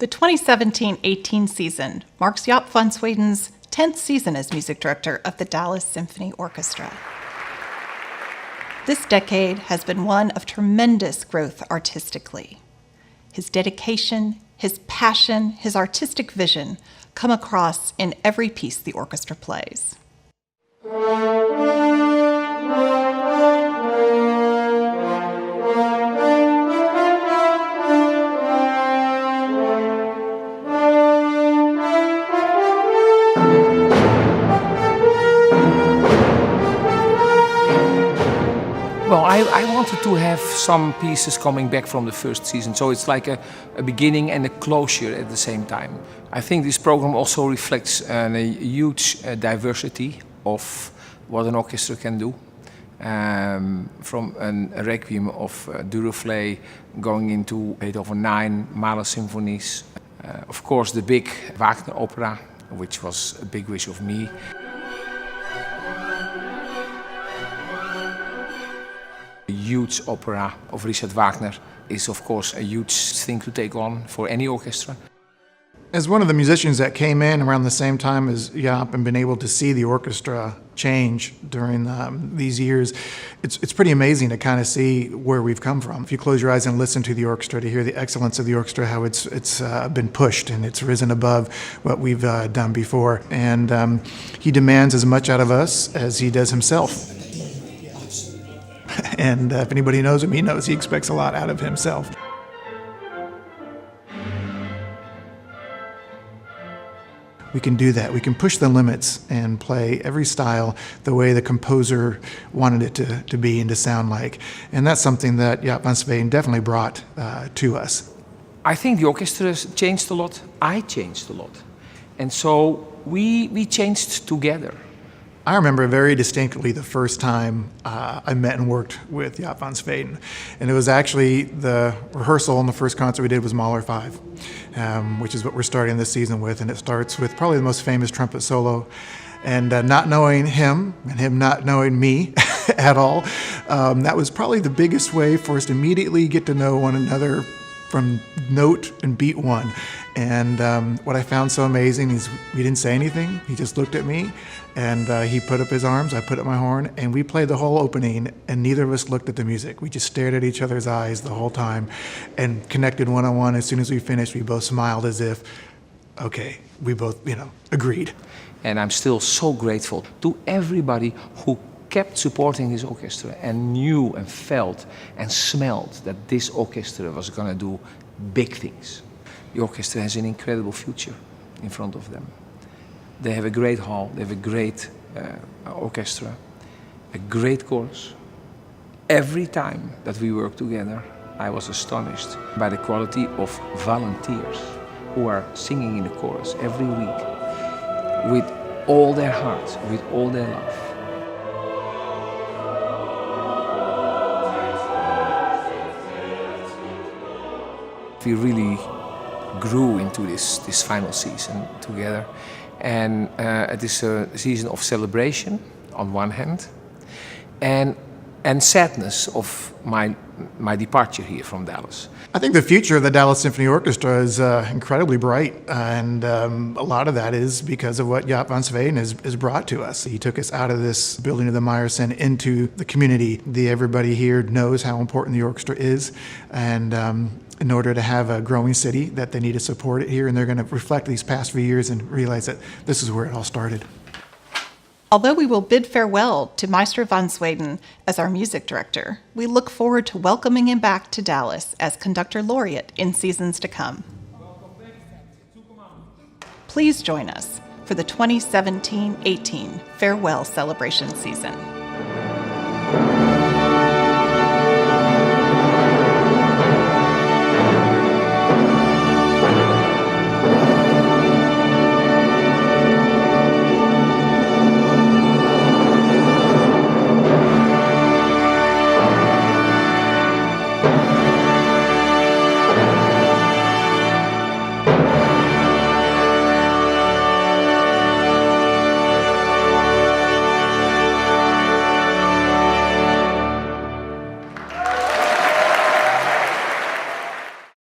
The 2017-18 season marks Jaap van Zweden's 10th season as music director of the Dallas Symphony Orchestra. This decade has been one of tremendous growth artistically. His dedication, his passion, his artistic vision come across in every piece the orchestra plays. Well, I wanted to have some pieces coming back from the first season, so it's like a beginning and a closure at the same time. I think this program also reflects a huge diversity of what an orchestra can do. From a requiem of Duruflé going into Beethoven 9, Mahler symphonies. Of course, the big Wagner opera, which was a big wish of me. A huge opera of Richard Wagner is, of course, a huge thing to take on for any orchestra. As one of the musicians that came in around the same time as Jaap and been able to see the orchestra change during these years, it's pretty amazing to kind of see where we've come from. If you close your eyes and listen to the orchestra, to hear the excellence of the orchestra, how it's been pushed and it's risen above what we've done before. And he demands as much out of us as he does himself. And if anybody knows him, he knows he expects a lot out of himself. We can do that. We can push the limits and play every style the way the composer wanted it to be and to sound like. And that's something that Jaap van Zweden definitely brought to us. I think the orchestra has changed a lot. I changed a lot. And so we changed together. I remember very distinctly the first time I met and worked with Jaap van Zweden. And it was actually the rehearsal and the first concert we did was Mahler 5, which is what we're starting this season with. And it starts with probably the most famous trumpet solo. And not knowing him and him not knowing me at all, that was probably the biggest way for us to immediately get to know one another from note and beat one. And what I found so amazing is we didn't say anything. He just looked at me and he put up his arms, I put up my horn, and we played the whole opening and neither of us looked at the music. We just stared at each other's eyes the whole time and connected one-on-one. As soon as we finished, we both smiled as if, okay, we both, agreed. And I'm still so grateful to everybody who kept supporting this orchestra and knew and felt and smelled that this orchestra was going to do big things. The orchestra has an incredible future in front of them. They have a great hall, they have a great orchestra, a great chorus. Every time that we work together, I was astonished by the quality of volunteers who are singing in the chorus every week with all their hearts, with all their love. We really grew into this final season together, and it is a season of celebration on one hand, and sadness of my departure here from Dallas. I think the future of the Dallas Symphony Orchestra is incredibly bright, and a lot of that is because of what Jaap van Zweden has brought to us. He took us out of this building of the Meyerson into the community. Everybody here knows how important the orchestra is, and in order to have a growing city, that they need to support it here, and they're going to reflect these past few years and realize that this is where it all started. Although we will bid farewell to Meister van Zweden as our music director, we look forward to welcoming him back to Dallas as conductor laureate in seasons to come. Please join us for the 2017-18 farewell celebration season.